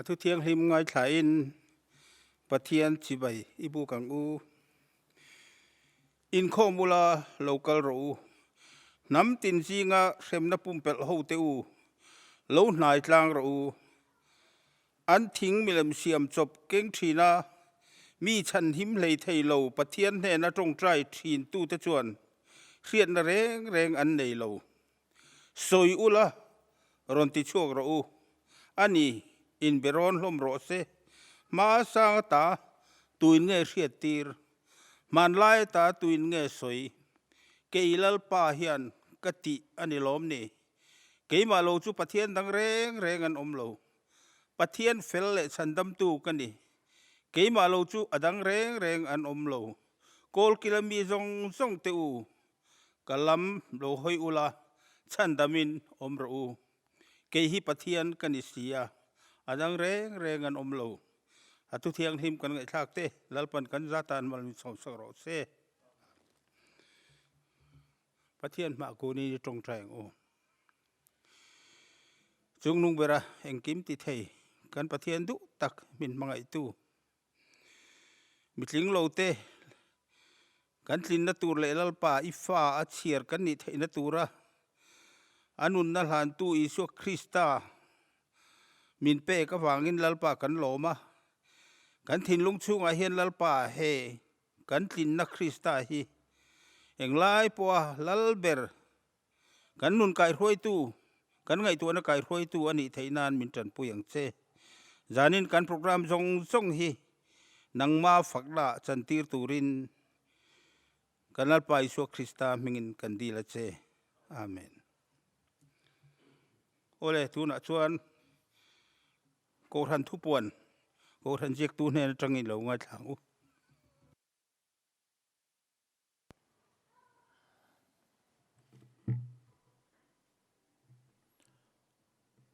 thu thiêng him ngay thải in Pathian chỉ bảy ibu kang u Inkhawm ula local ro nắm tin gì nga xem na pumpel hậu te u lâu nai tlang ro an thing milam siam chop keng thina mi chan him lei thei lo Pathian he na trong trai thin tu te chuan khian na reng an nei lo soi ula ron ti chuak ro u ani in beron hlom ro se ma sang ta tuin nge hriat tir man lai ta tuin nge soi keilal pa hian kati ani lom ni keima lo chu Pathian dang reng an om lo Pathian fel le chandam tu kani keima lo chu adang reng an om lo kol kilami zong te u kalam lo hoi ula chandamin om ro u ke hi Pathian kani sia adang reng an om lo atu thiang him kan ngai thak te lalpan kan zatan mal mi som ro se Pathian ma ko ni trong trang o chung nung bera engkim ti thei kan Pathian du tak min mangai tu mitling lo te kan tlin na tur le lalpa ifa a chiar kan ni thei na tura anun na hlan tu Isu Krista min pe ka wangin lalpa kan loma kan thin lung chunga hian lalpa he kan tlin na Krista hi englai po lalber kan nun kai roi tu kan ngai tu na kai roi tu ani theinan min tran puyang che zanin kan program zong hi nangma fakla chantir turin kan lalpa Isu Krista mingin kan dila che amen ole tu na chuan Kohhran thu puan Kohhran jek tu ne tangin lo ngai thang u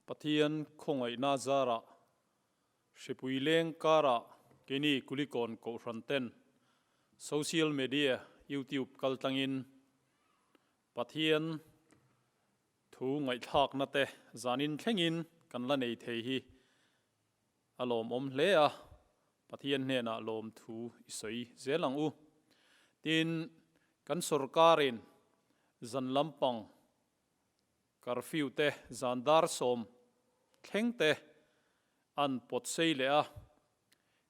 Pathian khongai na zara shipuileng kara kini Kulikawn Kohhran ten social media YouTube Kaltlangin Pathian thu ngai thak na te zanin thlengin kan la nei thei hi alom om hle a Pathian ne na lom thu isoi zelang u tin kan sarkarin zan lampang curfew te zandar som thleng te an pot sei le a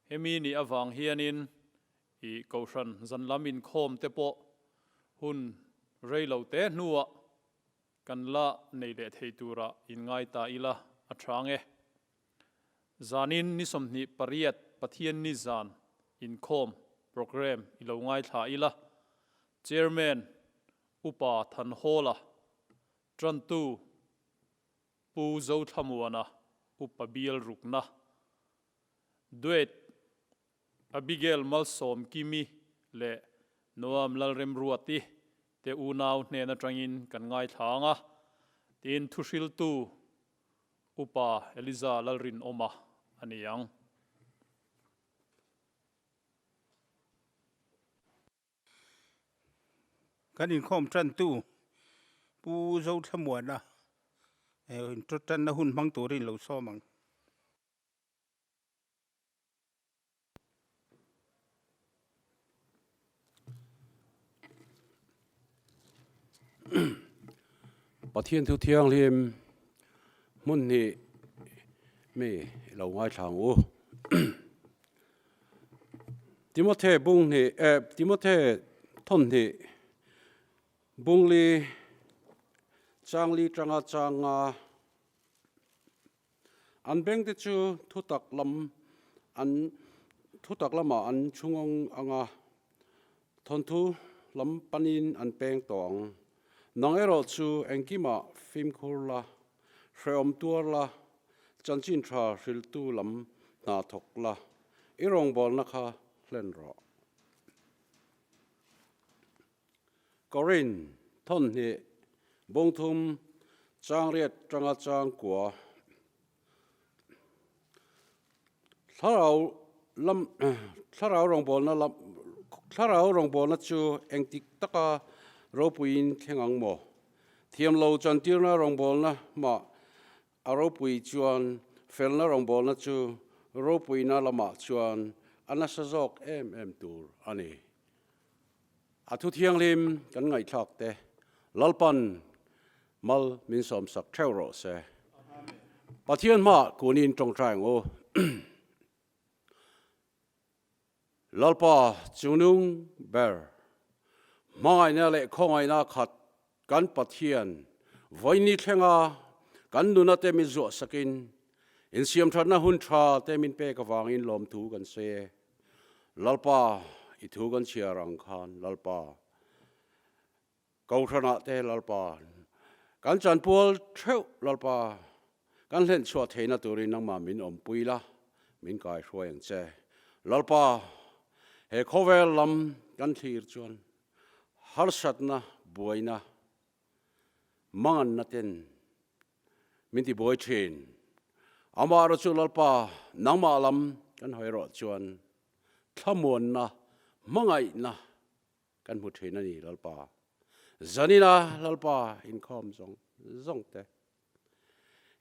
hemi ni awang hianin I Kohhran zanlam Inkhawm te po hun reilo te nuwa kan la nei le thei tura in ngai ta ila athange zanin ni somni pariat Pathian ni zan Inkhawm program ilo ngai tha ila chairman Upa Thanhawla Ṭantu pu Zothlamuana Upa rukna duet Abigail Malsawmkimi le Naom Lalremruati te unaw ne na trangin kan ngai thanga tin Thuhriltu Upa Lalrinawma aniang kan Inkhawm Ṭantu pu Zothlamuana tan na hun mang turin lo so mang Pathian thu thiang lim mun ni me lo ngai thang u Timothy bung ni Timothy thon ni bung li changa an beng te chu thutak lama an chungong anga thon thu lam panin an peng tong nang ero chu engkima film khurla hreom turla chanchin tha Thuhriltu lam na thokla Rawngbawlna kha hlen ro Korin thon ni bongthum changriat tanga chang kwa Tharau Rawngbawlna chu engtik taka ropuin thengang mo thiam lo chantirna Rawngbawlna ma aropui chuan felna Rawngbawlna chu ropuina lama chuan anasazok em tur ani athu thianglim kan ngai thlak te lalpan mal min som sak theuro se pathian ma kunin tong trang o lalpa chunung ber mai na le khongai na khat kan pathian voini thlenga kan nuna te mi zo sakin in siam thana hun tha te min pe ka wangin lom thu kan se lalpa I thu kan chiarang khan lalpa Kohhran te lalpa kan chan pol theu lalpa kan len chua theina turin nang ma min om puila min kai hruang che lalpa he khovel lam kan thir chuan har satna boina mangan naten min ti boy thin amara chu lalpa nangma lam kan hoiro chuan thlamuan na mangai na kan mu thina ni lalpa zanina lalpa Inkhawm zong te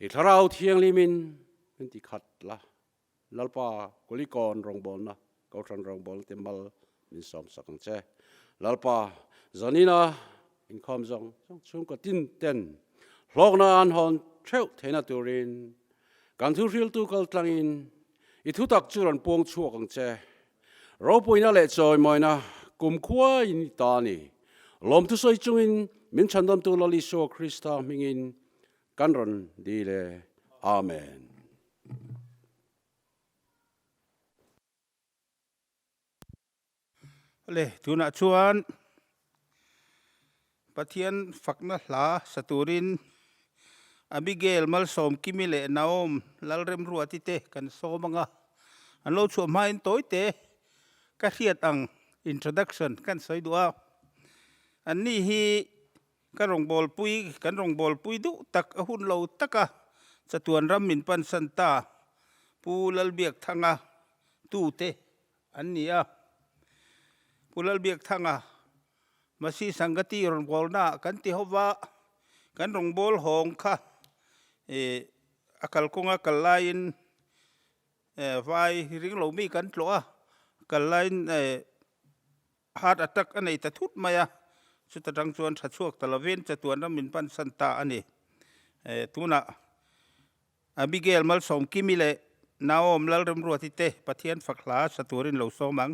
I tharau thiang limin min ti khat la lalpa Kulikawn Rawngbawlna Kohhran-Social te mal min som sakang che lalpa zanina Inkhawm zong chung ka tin ten hlokna an hon theu theina turin kan Thuhriltu Kaltlangin I thu tak churan pong chuak ang che ropuina le choi moina kum khua in ta ni lom tu soi chungin min chandam tu lali so Krista mingin kanron di le amen le tuna chuan pathian fakna hla saturin Abigail Malsawmkimi le Naom Lalremruati te kan somanga anlo chu main toite ka hiat ang introduction kan soidua anni hi kan rongbol pui du tak ahun lo taka chatuan ram min pan santa pulal biak thanga tu te annia pulal biak thanga masi sangati Rawngbawlna kan ti hova kan rongbol hong kha akal konga kalain vai ring lo mi kan tloa kalain heart attack anei ta thut maya chuta tang chuan thachuak talaven chatuan ram min pan santa ani tuna Abigail Malsawmkimi le Naom Lalremruati te pathian fakhla saturin lo somang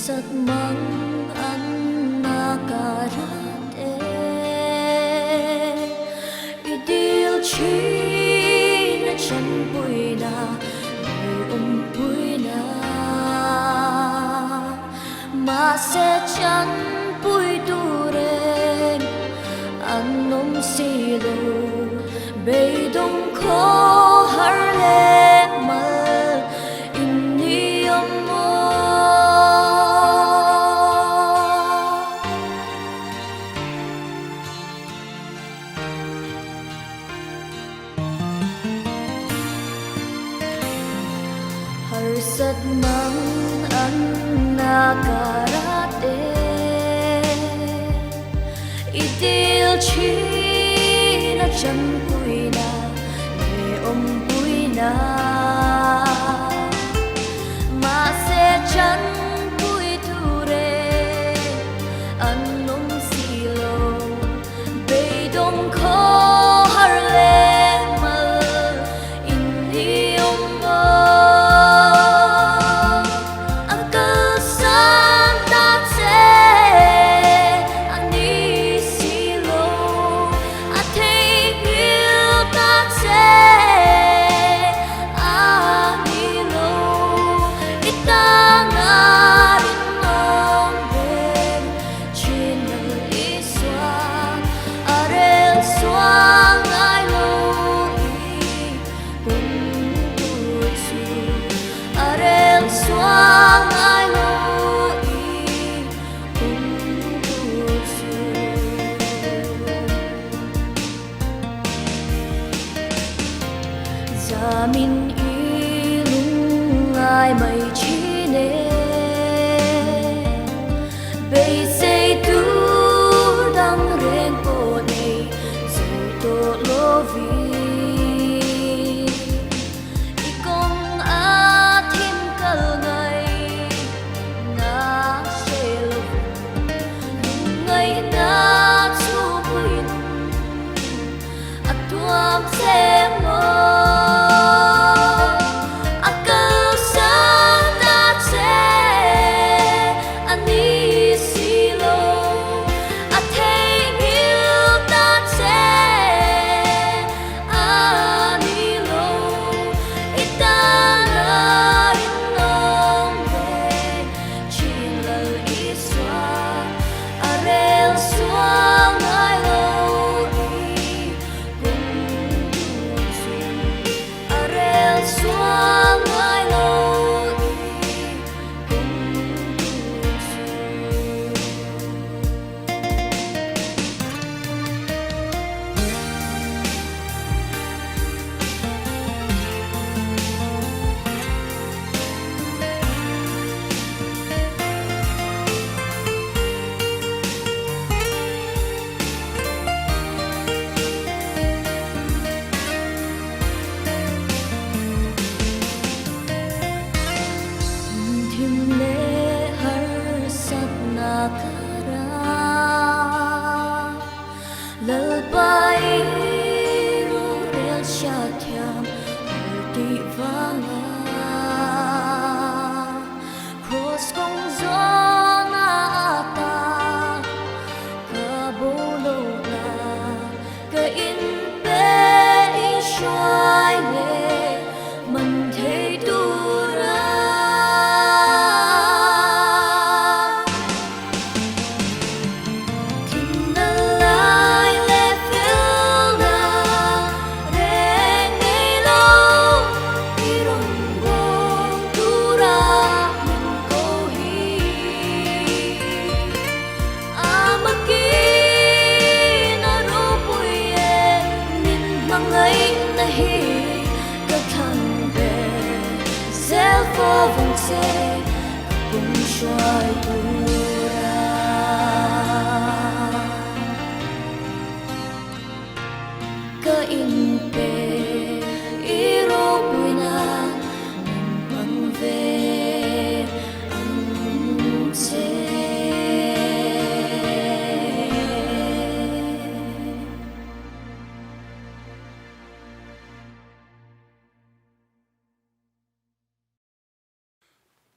Sat mang an nakarate idil chi na chan puina puina ma se chan pui turen anom silo bei dong kho har le mal inni sat mang an nakarate idil chi na chan puina puina ma se chan pui ture anom silo bei dong kho har le mal inni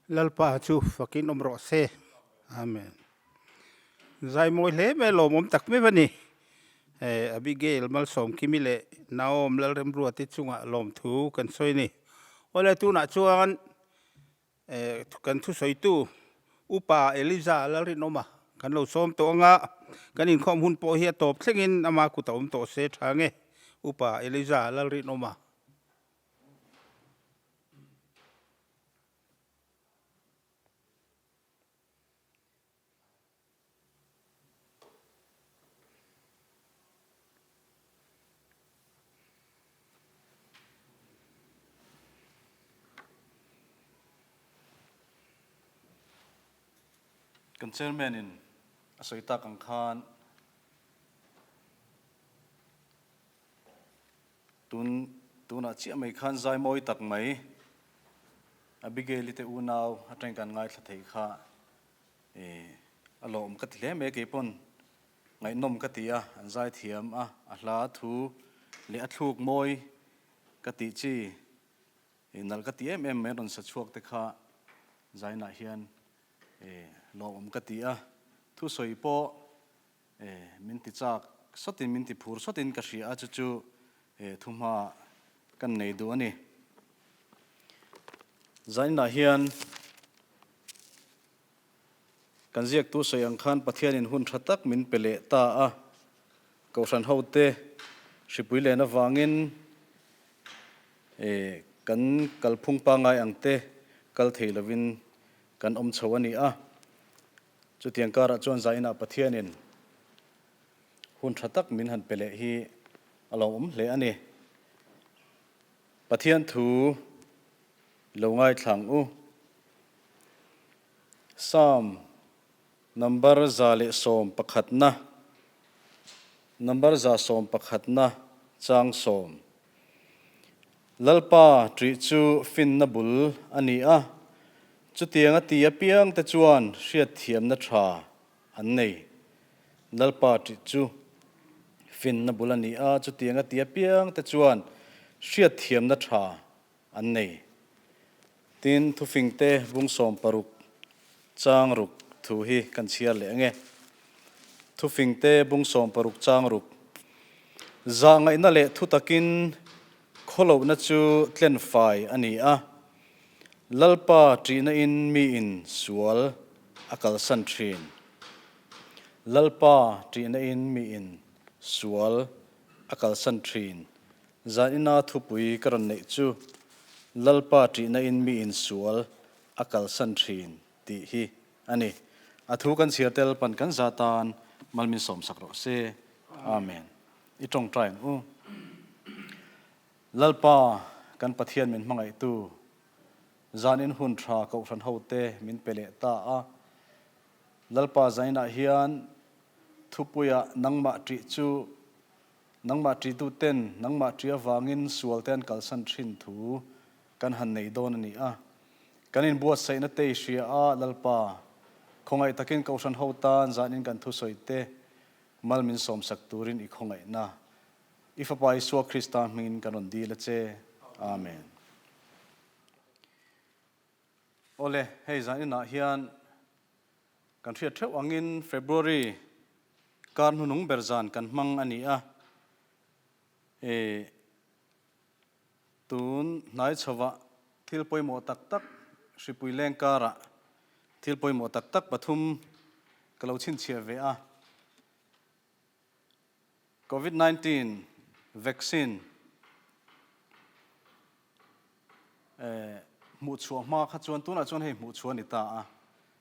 lalpa chu fakin omro se amen zai moi le me lo mom tak me bani Abigail Malsawmkimi le Naom Lalremruati chunga lom thu kan soi ni ole tu na chuan kan Thuhriltu Upa Lalrinawma kan lo som to nga kan Inkhawm hun po hi top thlengin ama ku tom to se thange Upa Lalrinawma kan chairman in asoita Kangkhan tuna chi mai khan zai moi tak mai Abigail te unaw ateng kan ngai thei kha alom ka tle me ke pon ngai nom ka tia an zai thiam a hla thu le athluk moi ka ti chi nal ka ti em me ron sa chuak te kha zai na hian lom ka tia thu soi po min ti chak sotin min ti phur sotin ka hria chu chu thuma kan nei du ani zain na hian kan ziak tu soi ang khan pathianin hun thatak min pele ta a kausan hote sipui le na wangin kan kalphung pa ngai angte kal theilovin kan om chawani a chu tiang kara chon zaina pathianin hun thatak min han pele hi alom le ani pathian thu lo ngai thlang u Psalm number zale som pakhatna number za som pakhatna chang som lalpa tri chu fin na bul ani a chu tianga tia piang te chuan hriat thiam na tha an nei lalpa tri chu fin na bul ani a chu tianga tia piang te chuan hriat thiam na tha an nei tin thu fingte bung som paruk chang ruk thu hi kan chiar le nge thu fingte bung som paruk chang ruk za ngai na le thu takin kholo na chu tlen fai ani a lalpa trina in mi in sual akal san thin lalpa trina in mi in sual akal san thin zanina thupui karan nei chu lalpa trina in mi in sual akal san thin ti hi ani athu kan siatel pan kan zatan malmin som sakro se amen I tong train lalpa kan pathian min mangai tu zanin hun tha kausan hote min pele ta a lalpa zaina hian thupuya nangma tri chu nangma tri tu ten nangma tri awangin sual ten kalsan thin thu kan han nei don ani a kanin buat saina te hria a lalpa khongai takin kausan hotan zanin kan thu soite malmin som sak turin I khongai na ifapai suwa Krista min kanon di la che amen ole hei zanina hian kan thria theu angin February kan hunung berzan kan mang ani a tun nai chawa thilpoi mo tak tak sipui leng kara thilpoi mo tak tak pathum kalo chin chia ve a COVID-19 vaccine mu chuwa ma kha chuan tuna chuan hei mu chuan ita a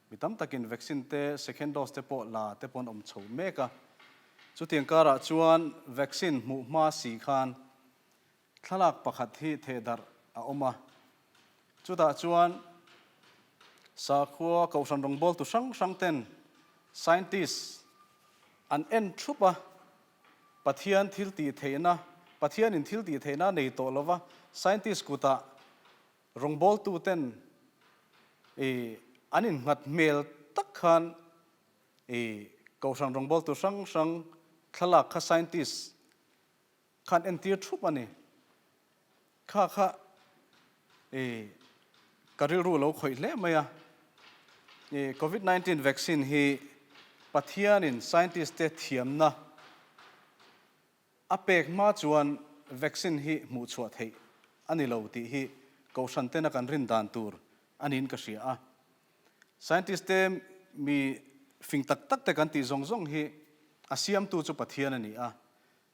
mitam takin vaccine te second dose te po la te pon om chho meka chu tiang kara chuan vaccine mu ma si khan thalak pakhat hi thedar a oma chu ta chuan sa khuwa kausan rongbol tu sang ten scientists an en thupa pathian thilti theina pathian in thilti theina nei to lova scientist kuta rongbol tu ten anin ngat mel tak khan kausan rongbol tu sang thalak kha scientist khan en tir thupa ni kha karil ru lo khoi le maya COVID-19 vaccine hi Pathianin scientist te thiam na apek ma chuan vaccine hi mu chuat hei ani lo ti hi Kohhran te na kan rin dan tur anin ka sia a scientist te mi fing tak tak te kan ti zong zong hi asiam tu chu Pathian ani a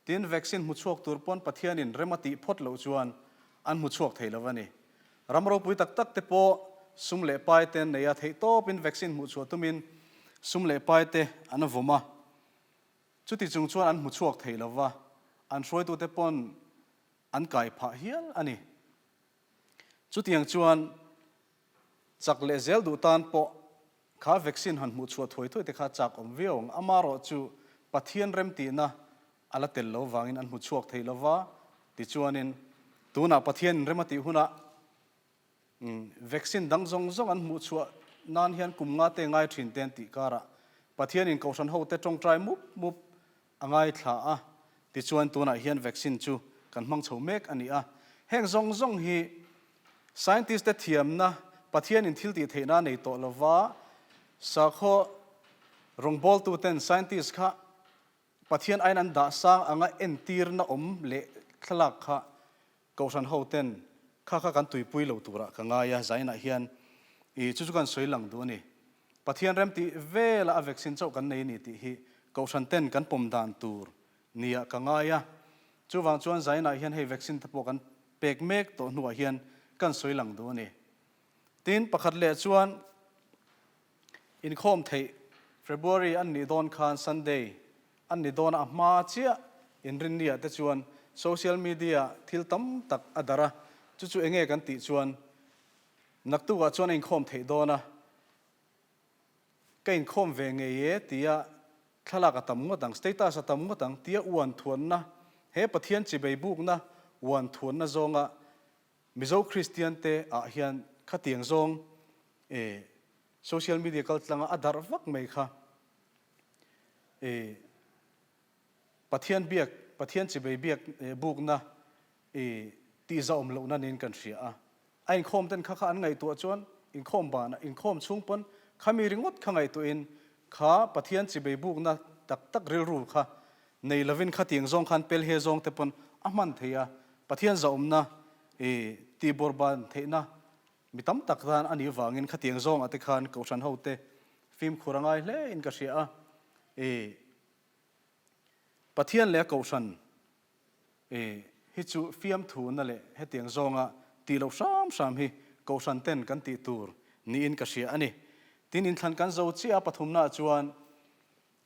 tin vaccine mu chuak tur pon Pathianin remati phot lo chuan an mu chuak thei lawani ramro pui tak tak te po sum le pai ten neya thei to pin vaccine mu chuat tumin sum le pai te an voma chuti chung chuan an mu chuak thei lawa an roi tu te pon an kai pha hial ani chutiang chuan chak le zel du tan po kha vaccine han mu chuat thoi thoi te kha chak om veong amaro chu Pathian rem ti na ala tel lo wangin an mu chuak thei lawa ti chuanin tuna Pathian remati huna vaccine dang zong zong an mu chuak nan hian kum nga te ngai thin ten ti kara Pathianin Kohhran ho te tong trai mup angai thla a ti chuan tuna hian vaccine chu kan mang chho mek ani a heng zong zong hi scientist te thiam na Pathianin thil ti theina nei to lova sakho rongbol tu ten scientist kha Pathian ainan da sang anga entir na om le thlak kha Kohhran ho ten kha kan tuipui lo tura ka nga ya zaina hian chu kan soilang du ni Pathian rem ti vela a vaccine chau kan nei ni ti hi Kohhran ten kan pom dan tur nia ka nga ya chu wang chuan zaina hian hei vaccine tapo kan pek mek to nuwa hian kan soilang du ni tin pakhat le chuan Inkhawm thei February an ni don khan Sunday an ni don a ma chia in rin nia te chuan social media thil tam tak adara chu enge kan ti chuan naktu wa chuan Inkhawm thei dona ka Inkhawm ve nge ye tia thalaka tam ngodang status tam ngodang tia uan thuan na he Pathian chi bei buk na uan thuan na zonga mizo Christian te a hian khatiang zong social media Kaltlanga adar vak mai kha Pathian chi bei biak buk na ti zaom lo na nin kan ria a Inkhawm ten kha an ngai tu chuan Inkhawm ba na Inkhawm chungpon khami ringot khangai tu in kha Pathian chi bei buk na tak rilru kha nei lovin khatiang zong khan pel he zong te pon aman theya Pathian zaom na ti borban theina mitam tak dan ani wangin khatiang zong ate khan Kohhran ho te film khurangai hle in ka ria Pathian le Kohhran hi chu fiam thu na le hetiang zonga ti lo sam hi Kohhran ten kan ti tur ni in ka ria ani tin in thlan kan zo chi a pathumna chuan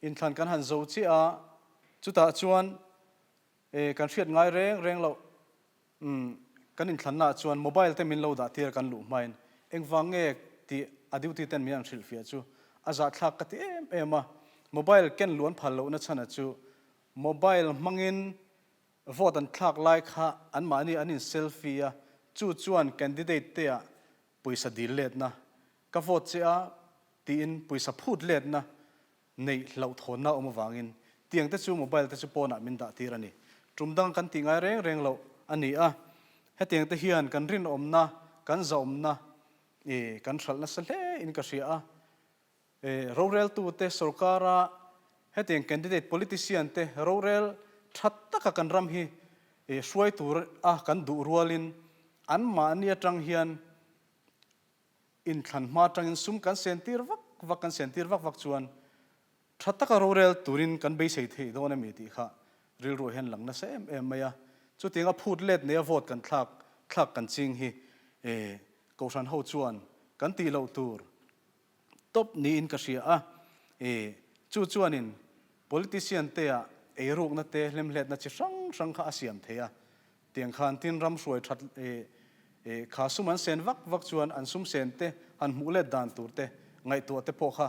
in thlan kan han zo chi a chuta chuan kan hriat ngai reng lo kan in thlanna chuan mobile te min lo da tir kan lu main engwange ti adiuti ten mian thil fia chu aza thlak ka ti em mobile ken luan phal lo na chana chu mobile mangin vote an thlak like kha an mani anin selfie a chuan candidate te a puisa dil let na ka vote che a ti in puisa phut let na nei lo thon na om wangin tiang te chu mobile te chu pona min da tir ani trumdang kan ti ngai reng lo ani a hetiang te hian kan rin om na kan zom na kan thal na sale in ka ria rorel tu te sarkara hetiang candidate politician te rorel thatta ka kan ram hi suai tur a kan du rualin an ma ania tang hian in thlan ma tang in sum kan sentir vak kan sentir vak chuan thatta ka rorel turin kan be sei thei dona mi ti kha ril ro hen lang na se em maya chu tinga phut let ne vote kan thlak kan ching hi Kohhran ho chuan kan ti lo tur top ni in ka ria a chuanin politician te a ruk na te lemlet na chi sang kha asiam theya tiang khan tin ram suai that kha suman sen vak chuan an sum sen te an mule dan tur te ngai tu te po kha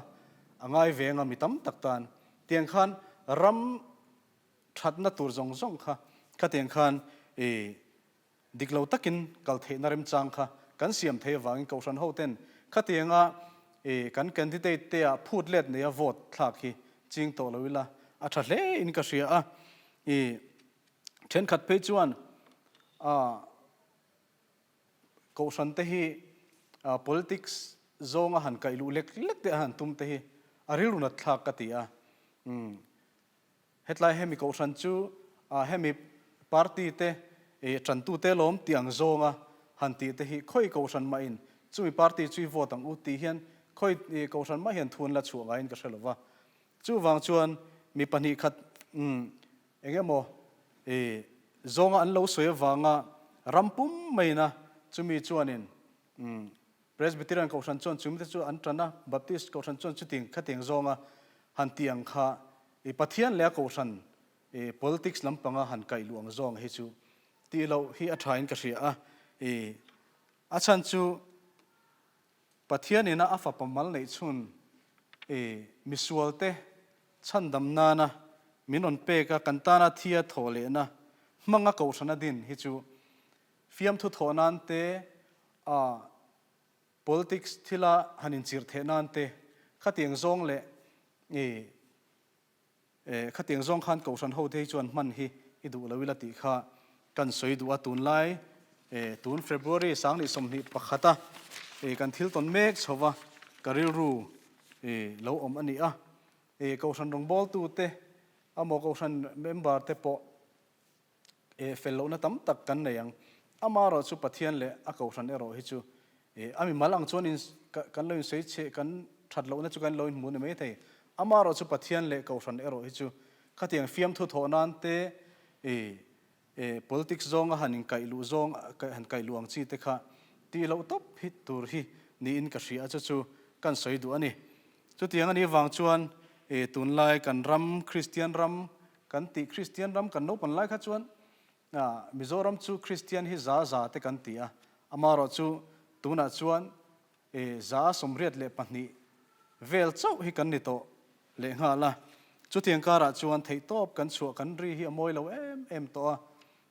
angai venga mitam taktan tiang khan ram that na tur zong kha tiang khan diklo takin kal the narem chang kha kan siam the wang Kohhran ho ten kha tianga kan candidate te a phut let ne a vote thlak hi ching to loila a tha hle in ka ria a then khat pe chuan Kohhran te hi politics zonga han kai lu lek te han tum te hi arilu na thak ka tia hetlai hemi ko san chu hemi party te Ṭantu te lom tiang zonga han ti te hi khoi ko san ma in chui party chui vote ang u ti hian khoi ko san ma hian thun la chuanga in ka hrelowa chu wang chuan mi pani khat engemo zonga an lo soi wanga rampum maina chumi chuanin Presbyterian Kohhran chuan chumi te chu an trana Baptist Kohhran chuan chuting khating zonga han tiang kha Pathian le Kohhran politics lampanga han kai luang zong hi chu ti lo hi athain ka ria a chan chu Pathianni na afa pamal nei chun misualte chandam nana minon pe ka kantana thia thole na manga Kohhran din hi chu fiam thu thonan te politics thila hanin chir thenan te khatiang zong le khatiang zong khan Kohhran ho te chuan man hi idu lawila ti kha kan soi du atun lai tun February sang ni somni pakhata kan thil ton mek chowa karil ru lo om ani Kohhran Rawngbawlna tu te amo Kohhran member te po fellow na tam tak kan neyang amaro chu Pathian le a Kohhran ero hi chu ami malang chuan in kan loin sei che kan thatlo na chu kan loin mun me thei amaro chu Pathian le Kohhran ero hi chu khatiang fiam thu thonan te politics zonga hanin kai lu zong han kai luang chi te kha ti lo top hit tur hi ni in ka ria chu kan soi du ani chu tiang ani wang chuan tun lai kan ram Christian ram kan ti Christian ram kan no pan lai kha chuan Mizoram chu Christian hi za te kan tia amaro chu tuna chuan za somriat le pahni vel chau hi kan ni to le nga la chu tiang kara chuan thei top kan chu kan ri hi amoi lo em to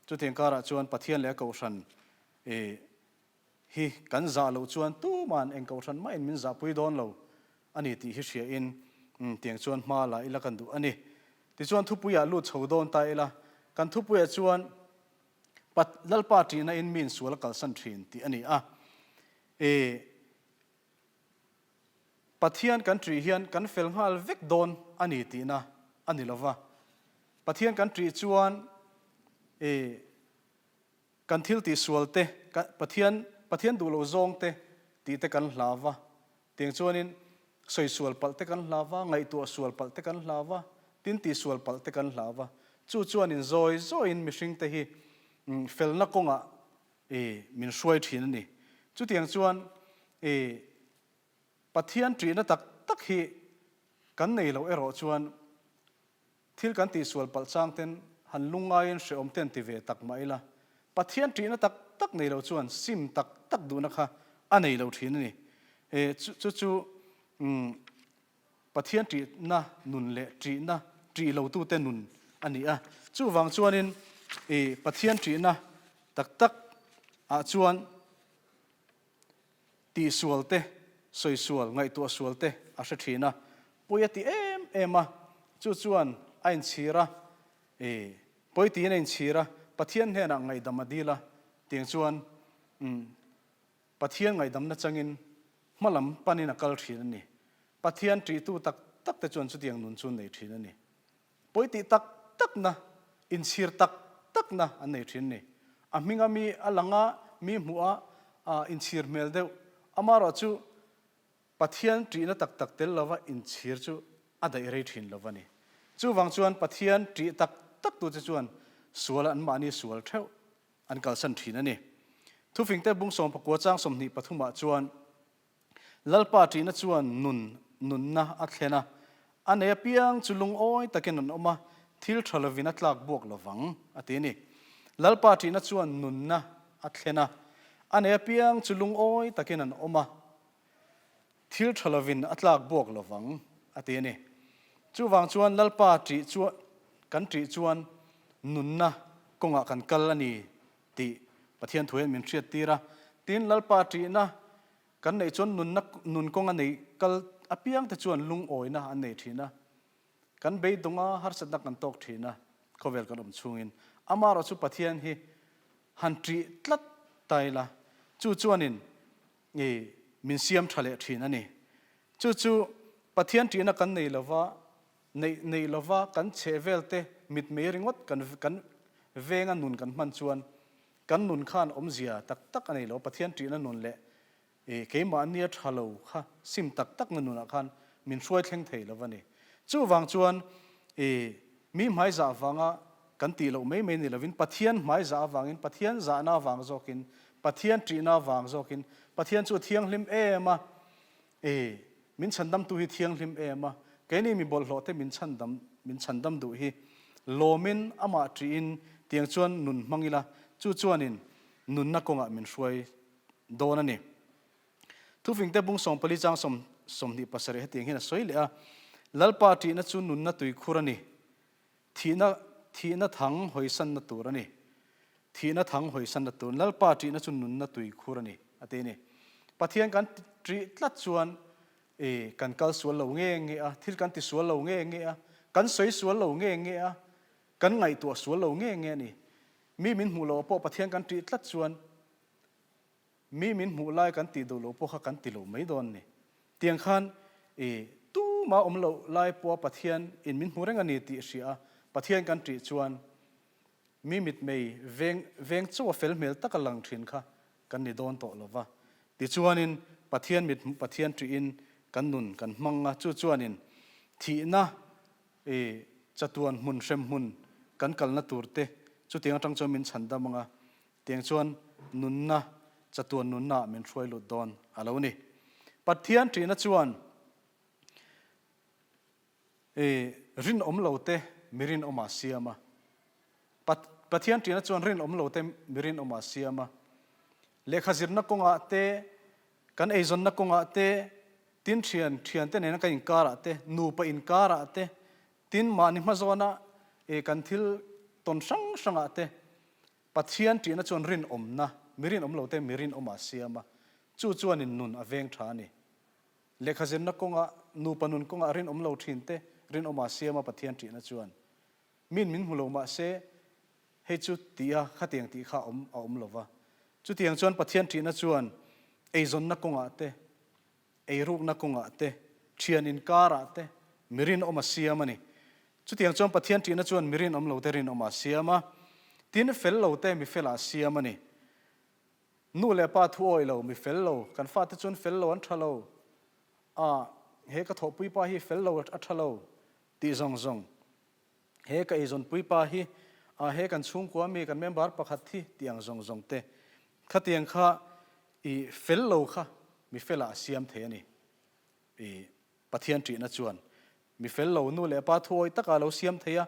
chu tiang kara chuan Pathian le Kohhran hi kan za lo chuan tu man eng Kohhran ma in min za pui don lo ani ti hi ria in tiang chuan ma la ila kan du ani ti chuan thu puya lu chho don ta ila kan thu puya chuan lal party na in min sual kal san thin ti ani Pathian country hian kan fel ngal vek don ani ti na ani lova Pathian country chuan kan thil ti sual te Pathian du lo zong te ti te kan hlawa tiang chuanin soi sual pal te kan hlawa ngai tu sual pal te kan hlawa tin ti sual pal te kan hlawa chu chuanin zoi in mihring te hi fel na konga min hruai thin ani chu tiang chuan Pathian tri na tak hi kan nei lo ero chuan thil kan ti sual pal chang ten han lungain hre om ten ti ve tak maila Pathian tri na tak nei lo chuan sim tak du na kha anei lo thin ani chu Pathian tri na nun le tri lo tu te nun ani chu wang chuanin Pathian tri na tak chuan ti sual te soi sual ngai tu sual te a hre thina poya ti em chu chuan ain chira poi ti nen chira Pathian he na ngai damadila tiang chuan Pathian ngai dam na changin malam panina kal thin ani Pathian tri tu tak te chuan chu tiang nun chun nei thin ani poi ti tak na in chir tak na an nei thin ni aminga mi alanga mi hmu'a in chir mel deuh amaro chu Pathian tri na tak tel lova in chir chu adai rei thin lovani chu wang chuan Pathian tri tak tu chuan sual an mani sual theu an kal san thin ani thu fingte bung som pakwa chang somni pathuma chuan lalpa tri na chuan nun na athlena ane piang chulung oi takin an oma thil thalovina tlak buak lowang atini lalpa tri na chuan nun na athlena ane piang chulung oi takin an oma thil thalovin atlak buak lowang atini chu wang chuan lalpa tri chuan kan tri chuan nunna konga kan kal ani ti Pathian thuin min hriat tira tin lalpa tri na kan nei chuan nun konga nei kal apiang te chuan lung oina an nei thina kan be dunga har satna kan tok thina khovel kan chungin amaro chu Pathian hi han tri tlat taila chu chuanin มินเสียมทะเลทีนั่นนี่จู่ปะเทียนจีนักกันในละว่าในละว่ากันเชเวลเตมิดเมริงวัดกันเวงันนุนกันมันชวนกันนุนข้านอมเสียตักอันนี้ละปะเทียนจีนันนุนเละเกี่ยมาเนี่ยทะเลค่ะซิมตักนันนุนข้านมินช่วยเท่งเทละวันนี้จู่วางชวนมีหมายจ่าฟังอ่ะกันตีเราไม่นี่ละวินปะเทียนหมายจ่าฟังอินปะเทียนจ่าหน้าฟังโจกินปะเทียนจีน่าฟังโจกินปะเทียนจู่เทียงลิมมามินชันดำตุฮีเทียงลิมมาแกนี่มีบอลโลเตมินชันดำดูฮีโลมินอามาจีนเตียงชวนนุนมังอีละจู่ชวนินนุนนักกงมินช่วยโดนนี่ทุกสิ่งแต่บุ้งส่งผลิตจังสมนิปัสสระเตียงเห็นสวยเลยลัลปาจีนัชนุนนัตุยคุรนี่ทีน่ะทั้งหอยสันนัตัวนี่ทีน่ะทั้งหอยสันนัตัวลัลปาจีนัชนุนนัตุยคุรนี่อเตนี่ปะเทียนกันตรีลัดชวนกันกัลสวนเหล่าเงี้ยที่กันติสวนเหล่าเงี้ยกันสวยสวนเหล่าเงี้ยกันไงตัวสวนเหล่าเงี้ยนี่มีมินหูเหล่าพวกปะเทียนกันตรีลัดชวนมีมินหูไล่กันตีดูเหล่าพวกกันตีเหล่าไม่โดนนี่เตียงขันตู้มาเหล่าไล่พวกปะเทียนอินมินหูเร่งอันนี้ตีเสียปะเทียนกันตรีชวนมีมิดไม่เวงชัวเฟลเมลตะกันหลังถิ่นค่ะกันนี่โดนโตหรอวะตีชวนินปะเทียนมิดปะเทียนตรีอินกันนุนกันมังงะจู่นินทีน่ะจัตวนมุนเชมมุนกันกัลนัตูร์เตจู่เตียงจังจอมินฉันดามังะเตียงชวนนุนนะจัตวนนุนนะมินช่วยหลุดดอนอะไรวะนี่ปะเทียนตรีน่ะชวนรินอมเหล่าเตมิรินอมาเซียมาปะเทียนตรีน่ะชวนรินอมเหล่าเตมิรินอมาเซียมาเลขาจิรนักกงอาเตกันจนนักกงอาเตตินเทียนเตเนี่ยนักอินการ์เตนูปอินการ์เตตินมานิมาโซนะกันทิลตนสังอาเตปัจเจียนที่นั่นชวนรินอมนะมิรินอมเหล่าเตมิรินอมอาเซียมาจู่นินนุนอเวงทานี่เลขาเจนนักกงอานูปนุนกงอารินอมเหล่าทินเตรินอมอาเซียมาปัจเจียนที่นั่นชวนมินหูเหล่ามาเสให้จุดตีอาขัดเตียงตีข้าอมเหล่าวะจุดเตียงชวนปัจเจียนที่นั่นชวนจนนักกงอาเตรูกนักกงอาเตเชียนินการาเตมิรินอมาเซียมานี่จุดอย่างจอมปะเทียนที่นั่นชวนมิรินอมเหล่าเตรินอมาเซียมาที่นั่นเฟลเหล่าเตมีเฟลอาเซียมานี่นู่นแหละป้าทั่วเหล่ามีเฟลเหล่ากันฟาดที่ชวนเฟลเหล่าอันทะเลเฮกทบปุยป้าฮีเฟลเหล่าอันทะเลตีซงเฮกจนปุยป้าฮีเฮกันชุ่มกว่ามีกันเมมบาร์ประคัดที่ตียงซงเตขัดตียงข้าเฟลเหล่าข้ามีเฟลอาเซียมเทนี่ปะเทียนจีน่ะชวนมีเฟลเหล่านู่นแหละป้าทวยตะกาเราเซียมเทีย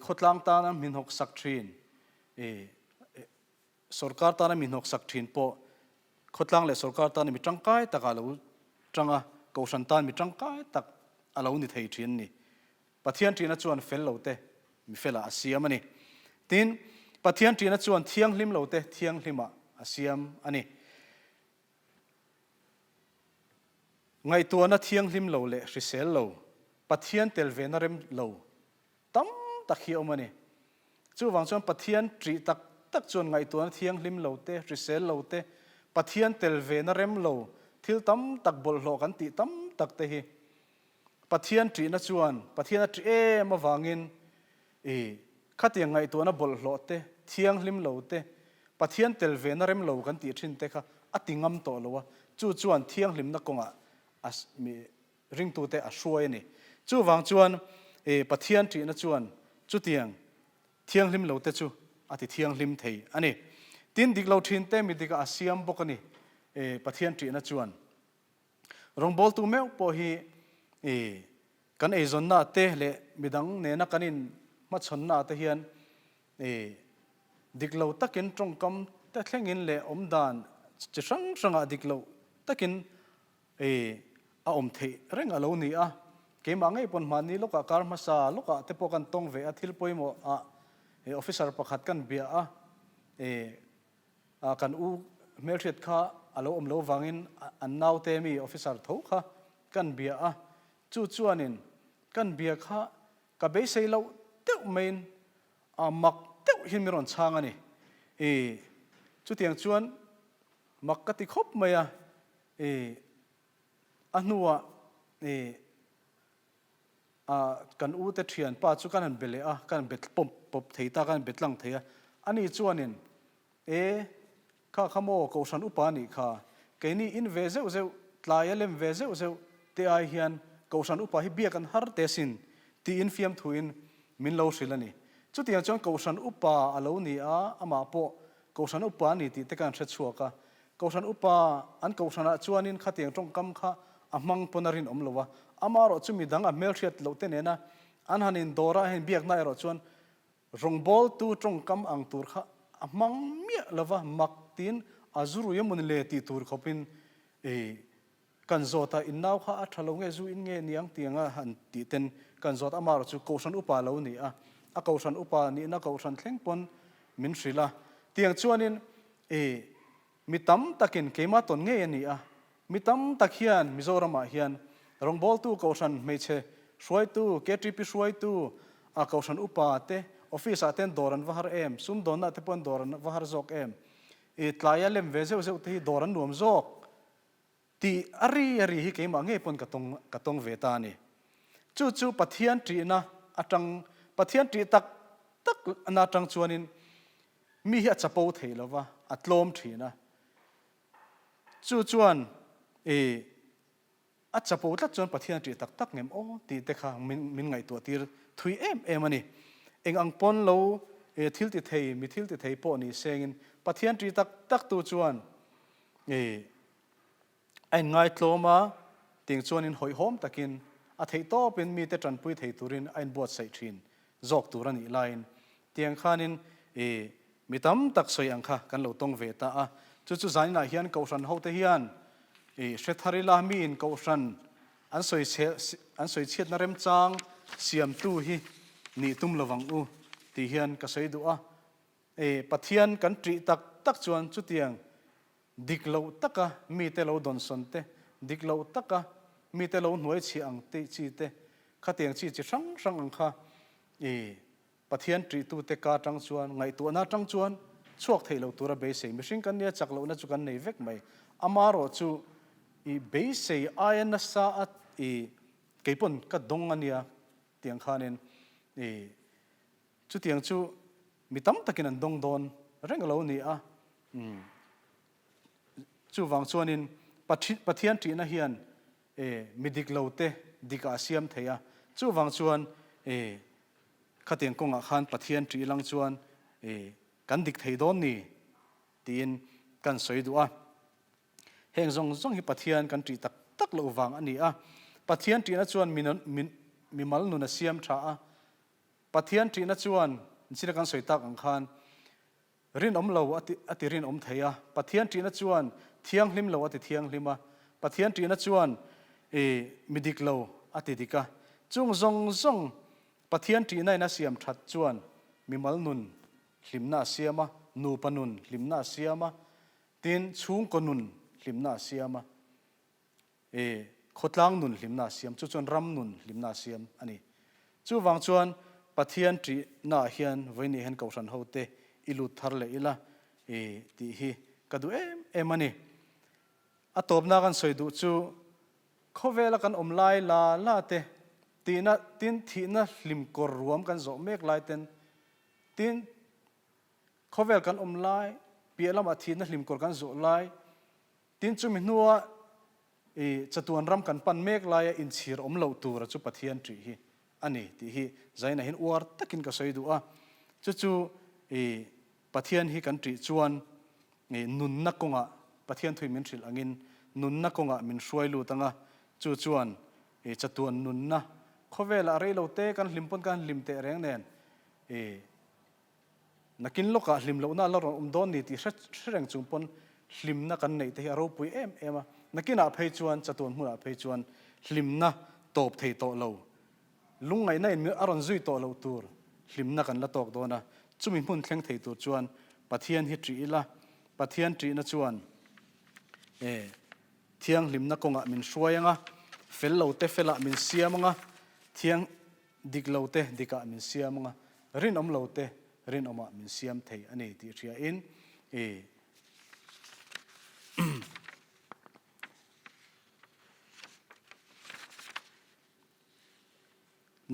ขดลางตานะมินหกสักทรีนสรการตานะมินหกสักทรีนปอขดลางเลยสรการตานะมีจังไกตะกาเราจังกอชันตานมีจังไกตักเรานี่เทียทรีนนี่ปะเทียนจีน่ะชวนเฟลเหล่าเตมีเฟลอาเซียมนี่ทีนปะเทียนจีน่ะชวนเทียงลิมเหล่าเตเทียงลิมอาเซียมอันนี้ไงตัวน่ะเทียงลิมเหล่าเละริเซลเหล่าปัทเทียนเตลเวนเรมเหล่าตั้มตะเขียวมันนี่จู่วังชวนปัทเทียนตรีตักจวนไงตัวน่ะเทียงลิมเหล่าเตริเซลเหล่าเตปัทเทียนเตลเวนเรมเหล่าทิลตั้มตักบอลโลกันตีตั้มตักเตhiปัทเทียนตรีน่ะจวนปัทเทียนน่ะตรีมาวางินขัดยังไงตัวน่ะบอลโลเตเทียงลิมเหล่าเตปัทเทียนเตลเวนเรมเหล่ากันตีทิ้งเตค่ะอติงำโตเลยวะจู่จวนเทียงลิมนักกงมีริงตัวเตะช่วยนี่จู่วางจวนปะเทียนที่นั่นจวนจู่เทียงลิมเหล่าเตจู่อาทิเทียงลิมเทยอันนี้ตินดิกเหล่าทิ้งเตมีดิกอาเซียมบกันนี่ปะเทียนที่นั่นจวนรองบอลตัวเมวพอฮีกันจนน่าเตะเลยมีดังเนนักกันินมาชนน่าเตะเฮียนดิกเหล่าตักินตรงกำแต่แข่งอินเลยดานจะสังดิกเหล่าตักินอมเทเร่งอารมณ์นี่เกมอะไรปนมันนี่ลูกการมาซาลูกเทปกันตรงเวอทิลปอยโมออฟฟิเซอร์ประคัดกันเบียกันเมลเทดข้าอารมณ์โลวังอินอันนาวเตมีออฟฟิเซอร์ทุกข้ากันเบียจู่นินกันเบียข้ากับเบสเซลเราเต้าเมนมักเต้าหินมีรอนช่างอันนี้จู่เตียงชวนมักกติคบไหม anua kan u te thian pa chu kan bele a kan bet pop theita kan betlang theia ani chuanin kha khamo ko san upa ni kha keini in veze uze tlayalem veze uze te ai hian ko san upa hi bia kan har te sin ti in fiam thuin min lo silani chu tiang chong ko san upa alo ni a ama po ko san upa ni ti te kan thre chuaka ko san upa an ko sana chuanin kha tiang tong kam kha amang ponarin omlowa amaro chumi danga melchiat lote nena an hanin dora hen biak na ero chuan rongbol tu tong kam ang tur kha amang mia lova maktin azuru yemun le ti tur khopin kan zota innaw kha athalo nge zu in nge niang tianga han ti ten kan zot amaro chu kosan upa lo ni a kosan upa ni na kosan thlengpon min srila tiang chuanin mitam takin keima ton nge ni a mitam takhian mizorama hian rongbol tu kosan meche suai tu KTP suai tu a kosan upa te office aten doran vahar em sum donna te pon doran vahar zok em tlayalem veze uze te doran nuam zok ti ari hi keima nge pon katong vetani chu pathian tri na atang pathian tri tak na tang chuanin mi hi achapo theilowa atlom thina chu chuan achapo tla chuan pathian tri tak ngem o ti te kha min ngai tu tir thui em ani eng ang pon lo thil ti thei mi thil ti thei po ni sengin pathian tri tak tu chuan ai ngai tloma ting chuanin hoi hom takin a thei to pen mi te tran pui thei turin ain bot sai thin zok turani line tiang khanin mitam tak soi ang kha kan lo tong ve ta a chu zaina hian ko san ho te hian shetharila mi in ko san an soi chet na rem chang siam tu hi ni tum lawang u ti hian ka sei du a pathian kan tri tak chuan chu tiang diklo taka mi te lo don son te diklo taka mi te lo hnuai chi ang te chi te kha tiang chi sang ang kha pathian tri tu te ka tang chuan ngai tu na tang chuan chuak theilo tura be sei mihring kan nia chaklo na chu kan nei vek mai amaro chu be sei ayan na sa at keipon ka dong ania tiang khanin chu tiang chu mitam takin an dong don rengalo ni a chu wang chuanin pathian tri na hian midik lote dika siam theya chu wang chuan khateng konga khan pathian tri lang chuan kan dik thei don ni tin kan soi du a heng zong hi pathian kan tri tak lo wang ani a pathian tri na chuan mi mal nu na siam tha a pathian tri na chuan sira kan soi tak ang khan rin om lo ati rin om theya pathian tri na chuan thiang hlim lo ati thiang hlima pathian tri na chuan midik lo ati dika chung zong pathian tri na na siam that chuan mi mal nun hlimna siama nu panun hlimna siama tin chung konun hlimna siama khotlang nun hlimna siam chu chuan ram nun hlimna siam ani chu wang chuan pathian tri na hian voini hen kausan hote ilu tharle ila ti hi kadu em ani atop na kan soidu chu khovela kan omlai la te tin thina hlim kor ruam kan zo mek lai ten tin khovel kan omlai pialam athina hlim kor kan zo lai tin chu mi nuwa chatuan ram kan pan mek lai in chhir om lo tur chu pathian tri hi ani ti hi zaina hin war takin ka soidu a chu pathian hi kan tri chuan nun na konga pathian thui min thil angin nun na konga min hruailu tanga chu chuan chatuan nun na khovela reilo te kan hlimpon kan hlimte reng nen nakin loka hlimlo na lo don ni ti hreng chungpon hlimna kan nei te aro pui ema nakina phei chuan chatuan hmuna phei chuan hlimna top thei to lo lungai na in aron zui to lo tur hlimna kan la tok dona chumi hmun thleng thei tur chuan pathian hi tri ila pathian tri na chuan thiang hlimna konga min hruaianga fel lo te fela min siamanga thiang dik lo te dika min siamanga rin om lo te rin oma min siam thei ani ti ria in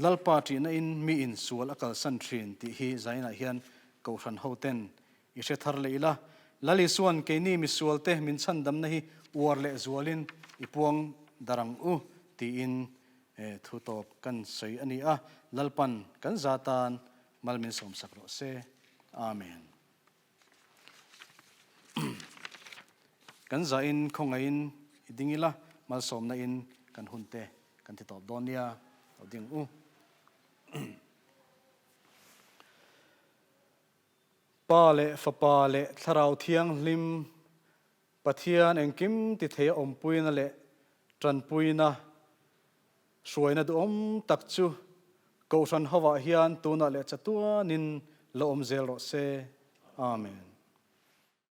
lalpa ti na in mi in sual akal san thin ti hi zaina hian kohran hoten i she thar leila lali suan ke ni mi sual te min chan dam na hi war le zualin ipuang darang u ti in thu top kan sei ani a lalpan kan zatan malmin som sakro se amen kan za in khongain idingila malsom na in kan hunte kan ti top donia ding u pale fa pale tharau thiang lim pathian engkim ti the om puina le tran puina suaina du om tak chu kohran hawa hian tuna le chatua nin lo om zel ro se amen